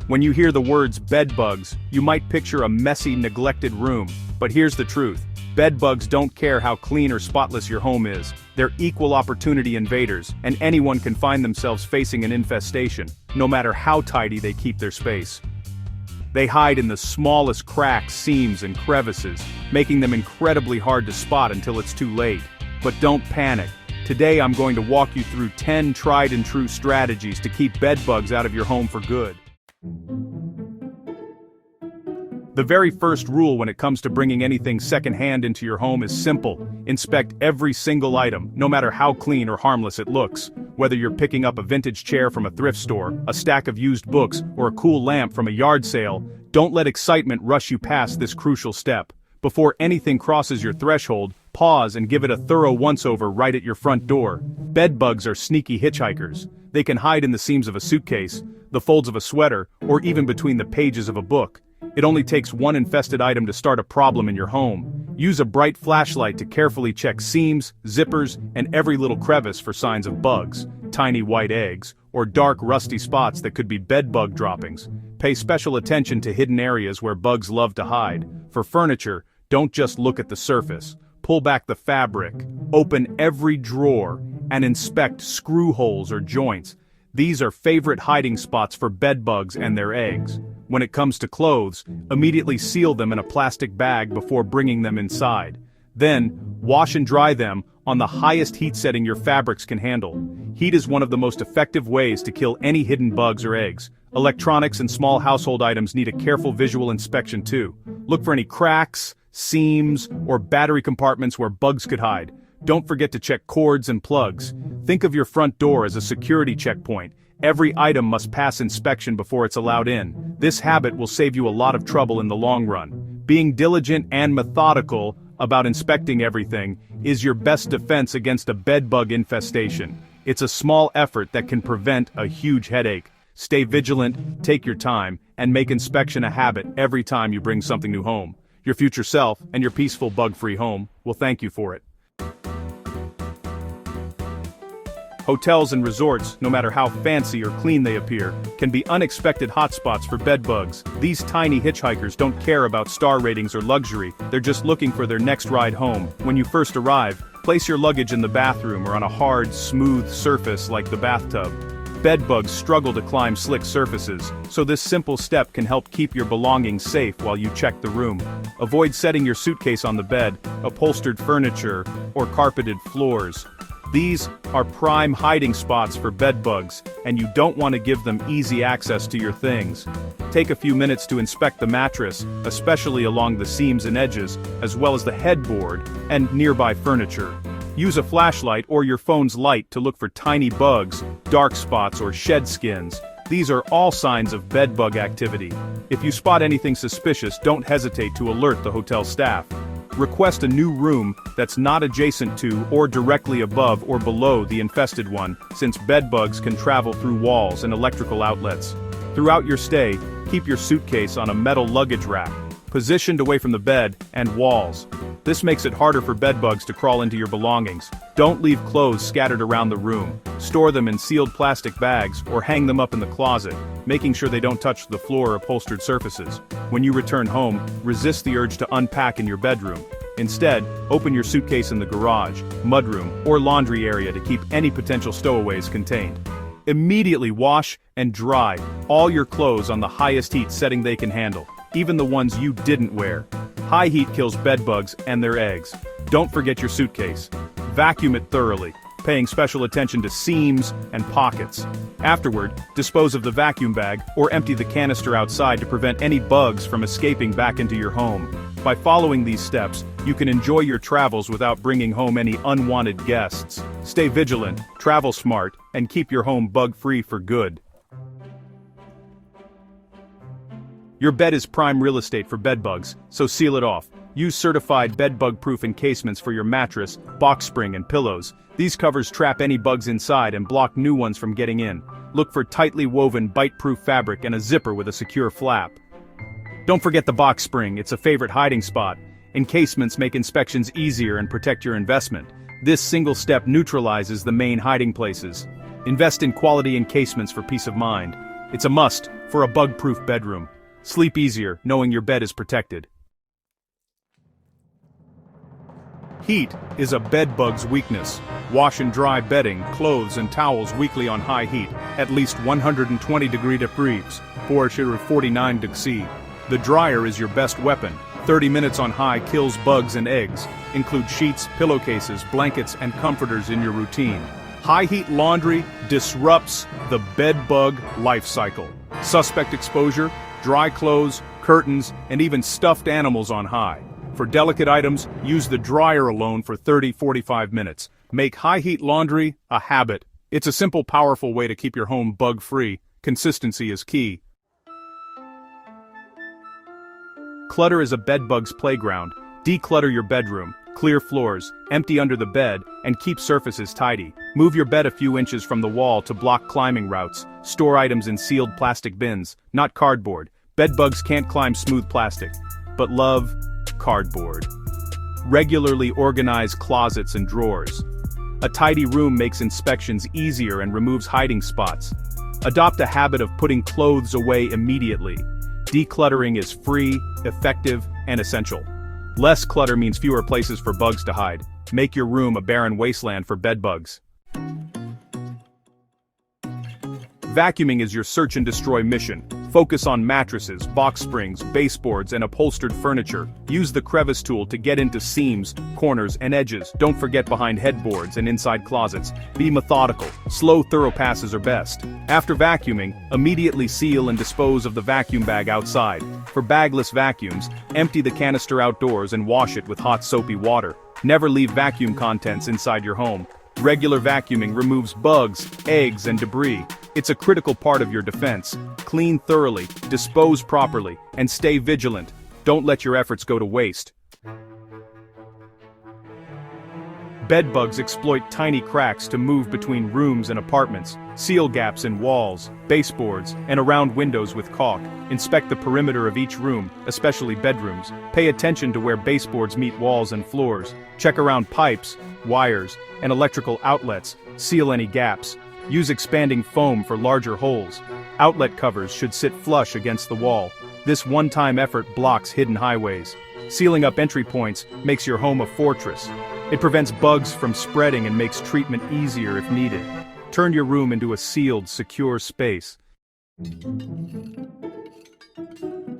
When you hear the words bed bugs, you might picture a messy, neglected room. But here's the truth. Bed bugs don't care how clean or spotless your home is. They're equal opportunity invaders, and anyone can find themselves facing an infestation, no matter how tidy they keep their space. They hide in the smallest cracks, seams, and crevices, making them incredibly hard to spot until it's too late. But don't panic. Today I'm going to walk you through 10 tried and true strategies to keep bed bugs out of your home for good. The very first rule when it comes to bringing anything secondhand into your home is simple. Inspect every single item, no matter how clean or harmless it looks. Whether you're picking up a vintage chair from a thrift store, a stack of used books, or a cool lamp from a yard sale, don't let excitement rush you past this crucial step. Before anything crosses your threshold, pause and give it a thorough once-over right at your front door. Bed bugs are sneaky hitchhikers. They can hide in the seams of a suitcase, the folds of a sweater, or even between the pages of a book. It only takes one infested item to start a problem in your home. Use a bright flashlight to carefully check seams, zippers, and every little crevice for signs of bugs, tiny white eggs, or dark rusty spots that could be bed bug droppings. Pay special attention to hidden areas where bugs love to hide. For furniture, don't just look at the surface. Pull back the fabric, open every drawer, and inspect screw holes or joints. These are favorite hiding spots for bed bugs and their eggs. When it comes to clothes, immediately seal them in a plastic bag before bringing them inside. Then, wash and dry them on the highest heat setting your fabrics can handle. Heat is one of the most effective ways to kill any hidden bugs or eggs. Electronics and small household items need a careful visual inspection too. Look for any cracks, seams, or battery compartments where bugs could hide. Don't forget to check cords and plugs. Think of your front door as a security checkpoint. Every item must pass inspection before it's allowed in. This habit will save you a lot of trouble in the long run. Being diligent and methodical about inspecting everything is your best defense against a bed bug infestation. It's a small effort that can prevent a huge headache. Stay vigilant, take your time, and make inspection a habit every time you bring something new home. Your future self and your peaceful bug-free home will thank you for it. Hotels and resorts, no matter how fancy or clean they appear, can be unexpected hotspots for bed bugs. These tiny hitchhikers don't care about star ratings or luxury, they're just looking for their next ride home. When you first arrive, place your luggage in the bathroom or on a hard, smooth surface like the bathtub. Bed bugs struggle to climb slick surfaces, so this simple step can help keep your belongings safe while you check the room. Avoid setting your suitcase on the bed, upholstered furniture, or carpeted floors. These are prime hiding spots for bed bugs, and you don't want to give them easy access to your things. Take a few minutes to inspect the mattress, especially along the seams and edges, as well as the headboard and nearby furniture. Use a flashlight or your phone's light to look for tiny bugs, dark spots, or shed skins. These are all signs of bed bug activity. If you spot anything suspicious, don't hesitate to alert the hotel staff. Request a new room that's not adjacent to or directly above or below the infested one, since bed bugs can travel through walls and electrical outlets. Throughout your stay, keep your suitcase on a metal luggage rack, positioned away from the bed and walls. This makes it harder for bed bugs to crawl into your belongings. Don't leave clothes scattered around the room. Store them in sealed plastic bags or hang them up in the closet, making sure they don't touch the floor or upholstered surfaces. When you return home, resist the urge to unpack in your bedroom. Instead, open your suitcase in the garage, mudroom, or laundry area to keep any potential stowaways contained. Immediately wash and dry all your clothes on the highest heat setting they can handle, even the ones you didn't wear. High heat kills bed bugs and their eggs. Don't forget your suitcase. Vacuum it thoroughly, paying special attention to seams and pockets. Afterward, dispose of the vacuum bag or empty the canister outside to prevent any bugs from escaping back into your home. By following these steps, you can enjoy your travels without bringing home any unwanted guests. Stay vigilant, travel smart, and keep your home bug-free for good. Your bed is prime real estate for bed bugs, so seal it off. Use certified bed-bug-proof encasements for your mattress, box spring, and pillows. These covers trap any bugs inside and block new ones from getting in. Look for tightly woven, bite-proof fabric and a zipper with a secure flap. Don't forget the box spring, it's a favorite hiding spot. Encasements make inspections easier and protect your investment. This single step neutralizes the main hiding places. Invest in quality encasements for peace of mind. It's a must for a bug-proof bedroom. Sleep easier knowing your bed is protected. Heat is a bedbug's weakness. Wash and dry bedding, clothes and towels weekly on high heat, at least 120 degrees, 49 degrees. The dryer is your best weapon. 30 minutes on high kills bugs and eggs. Include sheets, pillowcases, blankets, and comforters in your routine. High heat laundry disrupts the bedbug life cycle. Suspect exposure, dry clothes, curtains, and even stuffed animals on high. For delicate items, use the dryer alone for 30-45 minutes. Make high heat laundry a habit. It's a simple, powerful way to keep your home bug-free. Consistency is key. Clutter is a bedbug's playground. Declutter your bedroom, clear floors, empty under the bed, and keep surfaces tidy. Move your bed a few inches from the wall to block climbing routes. Store items in sealed plastic bins, not cardboard. Bedbugs can't climb smooth plastic, but love cardboard. Regularly organize closets and drawers. A tidy room makes inspections easier and removes hiding spots. Adopt a habit of putting clothes away immediately. Decluttering is free, effective, and essential. Less clutter means fewer places for bugs to hide. Make your room a barren wasteland for bedbugs. Vacuuming is your search and destroy mission. Focus on mattresses, box springs, baseboards, and upholstered furniture. Use the crevice tool to get into seams, corners, and edges. Don't forget behind headboards and inside closets. Be methodical. Slow, thorough passes are best. After vacuuming, immediately seal and dispose of the vacuum bag outside. For bagless vacuums, empty the canister outdoors and wash it with hot soapy water. Never leave vacuum contents inside your home. Regular vacuuming removes bugs, eggs, and debris. It's a critical part of your defense. Clean thoroughly, dispose properly, and stay vigilant. Don't let your efforts go to waste. Bedbugs exploit tiny cracks to move between rooms and apartments. Seal gaps in walls, baseboards, and around windows with caulk. Inspect the perimeter of each room, especially bedrooms. Pay attention to where baseboards meet walls and floors. Check around pipes, wires, and electrical outlets. Seal any gaps. Use expanding foam for larger holes. Outlet covers should sit flush against the wall. This one-time effort blocks hidden highways. Sealing up entry points makes your home a fortress. It prevents bugs from spreading and makes treatment easier if needed. Turn your room into a sealed, secure space.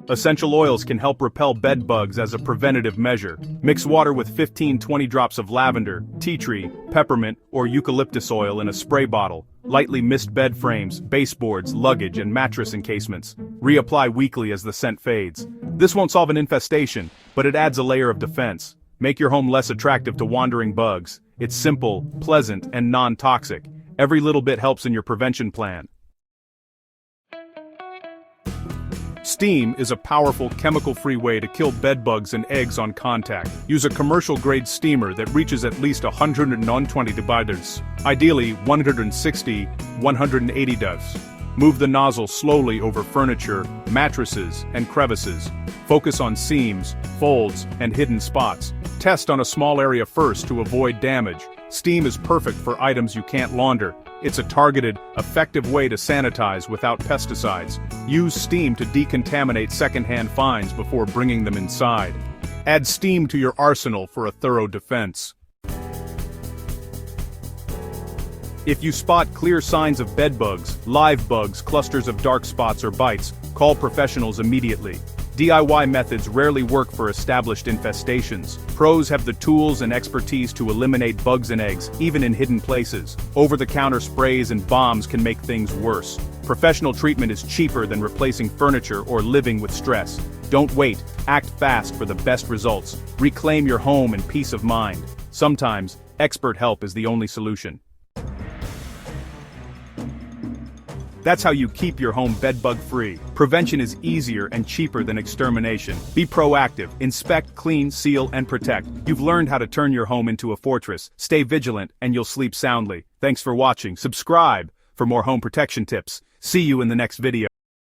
Essential oils can help repel bed bugs as a preventative measure. Mix water with 15-20 drops of lavender, tea tree, peppermint, or eucalyptus oil in a spray bottle. Lightly mist bed frames, baseboards, luggage, and mattress encasements. Reapply weekly as the scent fades. This won't solve an infestation, but it adds a layer of defense. Make your home less attractive to wandering bugs. It's simple, pleasant, and non-toxic. Every little bit helps in your prevention plan. Steam is a powerful chemical-free way to kill bedbugs and eggs on contact. Use a commercial-grade steamer that reaches at least 120 degrees, ideally 180 degrees. Move the nozzle slowly over furniture, mattresses, and crevices. Focus on seams, folds, and hidden spots. Test on a small area first to avoid damage. Steam is perfect for items you can't launder. It's a targeted, effective way to sanitize without pesticides. Use steam to decontaminate secondhand finds before bringing them inside. Add steam to your arsenal for a thorough defense. If you spot clear signs of bedbugs, live bugs, clusters of dark spots, or bites, call professionals immediately. DIY methods rarely work for established infestations. Pros have the tools and expertise to eliminate bugs and eggs, even in hidden places. Over-the-counter sprays and bombs can make things worse. Professional treatment is cheaper than replacing furniture or living with stress. Don't wait, act fast for the best results. Reclaim your home and peace of mind. Sometimes, expert help is the only solution. That's how you keep your home bedbug-free. Prevention is easier and cheaper than extermination. Be proactive, inspect, clean, seal, and protect. You've learned how to turn your home into a fortress. Stay vigilant, and you'll sleep soundly. Thanks for watching. Subscribe for more home protection tips. See you in the next video.